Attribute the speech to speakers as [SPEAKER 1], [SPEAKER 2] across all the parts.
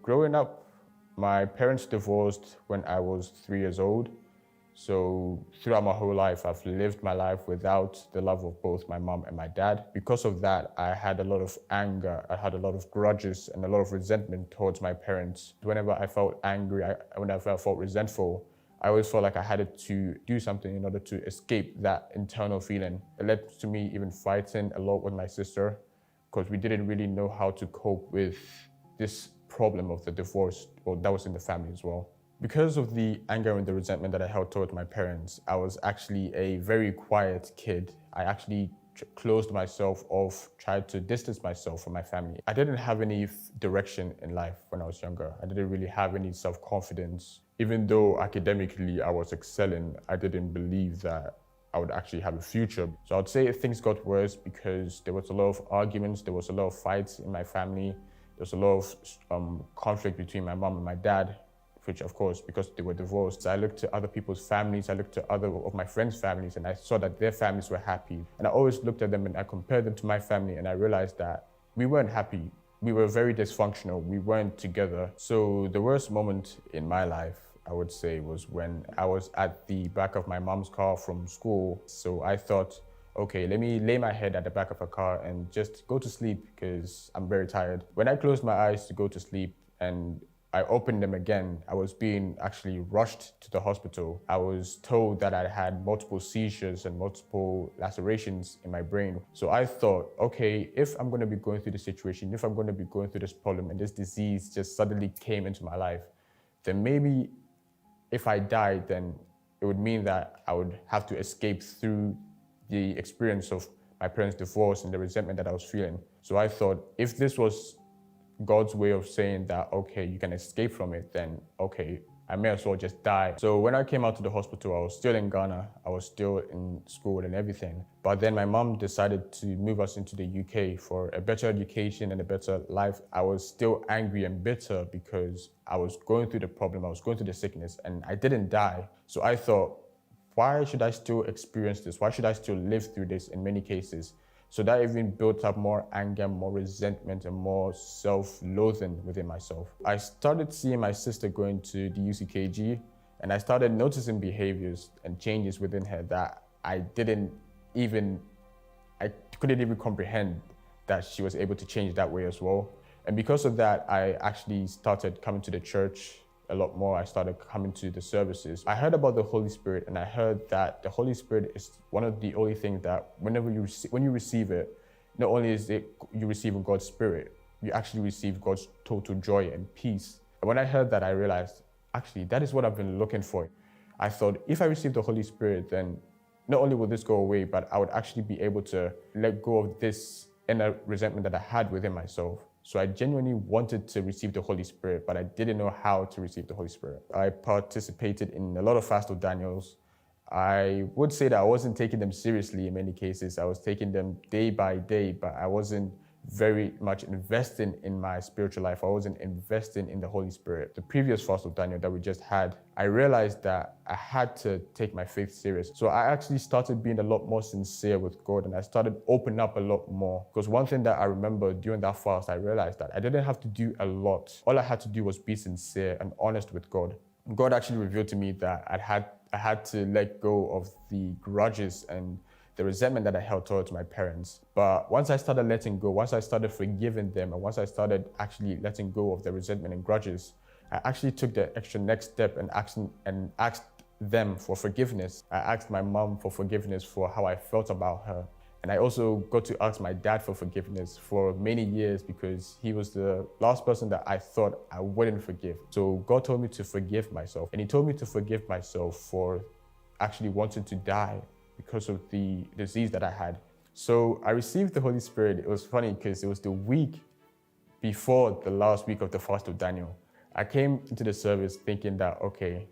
[SPEAKER 1] Growing up, my parents divorced when I was 3 years old. So throughout my whole life, I've lived my life without the love of both my mom and my dad. Because of that, I had a lot of anger, I had a lot of grudges and a lot of resentment towards my parents. Whenever I felt angry, whenever I felt resentful, I always felt like I had to do something in order to escape that internal feeling. It led to me even fighting a lot with my sister because we didn't really know how to cope with this problem of the divorce, or that was in the family as well. Because of the anger and the resentment that I held towards my parents, I was actually a very quiet kid. I actually closed myself off, tried to distance myself from my family. I didn't have any direction in life when I was younger. I didn't really have any self-confidence. Even though academically I was excelling, I didn't believe that I would actually have a future. So I'd say things got worse because there was a lot of arguments, there was a lot of fights in my family, there was a lot of conflict between my mom and my dad, which of course, because they were divorced, I looked to other people's families, I looked to other of my friends' families, and I saw that their families were happy. And I always looked at them and I compared them to my family, and I realized that we weren't happy. We were very dysfunctional, we weren't together. So the worst moment in my life, I would say, was when I was at the back of my mom's car from school. So I thought, okay, let me lay my head at the back of a car and just go to sleep because I'm very tired. When I closed my eyes to go to sleep and I opened them again, I was being actually rushed to the hospital. I was told that I had multiple seizures and multiple lacerations in my brain. So I thought, okay, if I'm gonna be going through this situation, if I'm gonna be going through this problem and this disease just suddenly came into my life, then maybe if I died, then it would mean that I would have to escape through the experience of my parents' divorce and the resentment that I was feeling. So I thought, if this was God's way of saying that, okay, you can escape from it, then okay, I may as well just die. So when I came out to the hospital, I was still in Ghana, I was still in school and everything. But then my mom decided to move us into the UK for a better education and a better life. I was still angry and bitter because I was going through the problem, I was going through the sickness, and I didn't die. So I thought, why should I still experience this? Why should I still live through this in many cases? So that even built up more anger, more resentment, and more self-loathing within myself. I started seeing my sister going to the UCKG, and I started noticing behaviors and changes within her that I couldn't even comprehend that she was able to change that way as well. And because of that, I actually started coming to the church a lot more. I started coming to the services. I heard about the Holy Spirit, and I heard that the Holy Spirit is one of the only things that when you receive it, not only is it you receive God's Spirit, you actually receive God's total joy and peace. And when I heard that, I realized, actually, that is what I've been looking for. I thought, if I receive the Holy Spirit, then not only will this go away, but I would actually be able to let go of this inner resentment that I had within myself. So I genuinely wanted to receive the Holy Spirit, but I didn't know how to receive the Holy Spirit. I participated in a lot of fast of Daniels. I would say that I wasn't taking them seriously in many cases. I was taking them day by day, but I wasn't very much investing in my spiritual life. I wasn't investing in the Holy Spirit. The previous fast of Daniel that we just had, I realized that I had to take my faith serious. So I actually started being a lot more sincere with God, and I started opening up a lot more. Because one thing that I remember during that fast, I realized that I didn't have to do a lot. All I had to do was be sincere and honest with God. God actually revealed to me that I had to let go of the grudges and the resentment that I held towards my parents. But once I started letting go, once I started forgiving them, and once I started actually letting go of the resentment and grudges, I actually took the extra next step and asked them for forgiveness. I asked my mom for forgiveness for how I felt about her. And I also got to ask my dad for forgiveness for many years because he was the last person that I thought I wouldn't forgive. So God told me to forgive myself. And he told me to forgive myself for actually wanting to die because of the disease that I had. So I received the Holy Spirit. It was funny because it was the week before the last week of the fast of Daniel. I came into the service thinking that, okay,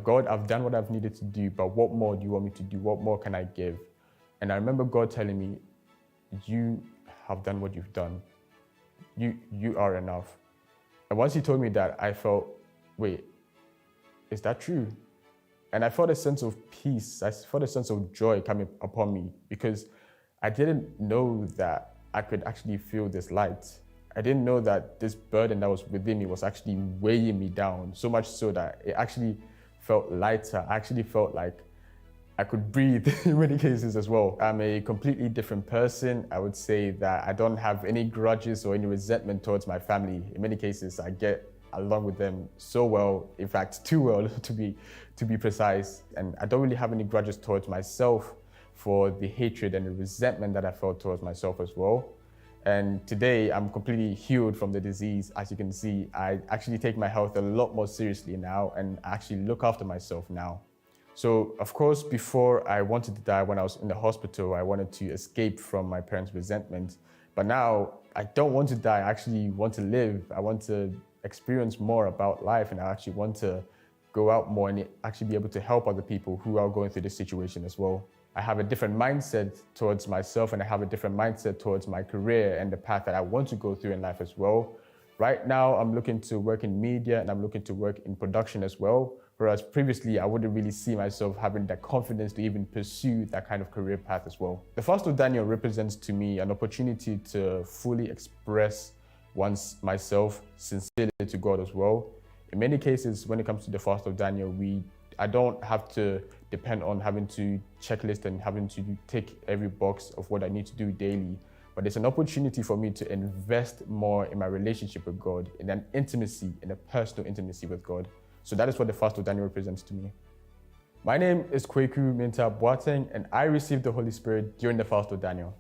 [SPEAKER 1] God, I've done what I've needed to do, but what more do you want me to do? What more can I give? And I remember God telling me, you have done what you've done. You are enough. And once he told me that, I felt, wait, is that true? And I felt a sense of peace. I felt a sense of joy coming upon me because I didn't know that I could actually feel this light. I didn't know that this burden that was within me was actually weighing me down, so much so that it actually felt lighter. I actually felt like I could breathe in many cases as well. I'm a completely different person. I would say that I don't have any grudges or any resentment towards my family. In many cases, I get along with them so well, in fact, too well to be precise. And I don't really have any grudges towards myself for the hatred and the resentment that I felt towards myself as well. And today I'm completely healed from the disease. As you can see, I actually take my health a lot more seriously now, and I actually look after myself now. So of course, before I wanted to die when I was in the hospital, I wanted to escape from my parents' resentment. But now I don't want to die, I actually want to live. I want to experience more about life, and I actually want to go out more and actually be able to help other people who are going through this situation as well. I have a different mindset towards myself, and I have a different mindset towards my career and the path that I want to go through in life as well. Right now, I'm looking to work in media and I'm looking to work in production as well. Whereas previously, I wouldn't really see myself having that confidence to even pursue that kind of career path as well. The fast of Daniel represents to me an opportunity to fully express myself sincerely to God as well. In many cases, when it comes to the fast of Daniel, I don't have to depend on having to checklist and having to tick every box of what I need to do daily. But it's an opportunity for me to invest more in my relationship with God, in an intimacy, in a personal intimacy with God. So that is what the fast of Daniel represents to me. My name is Kwaku Minta Boateng, and I received the Holy Spirit during the fast of Daniel.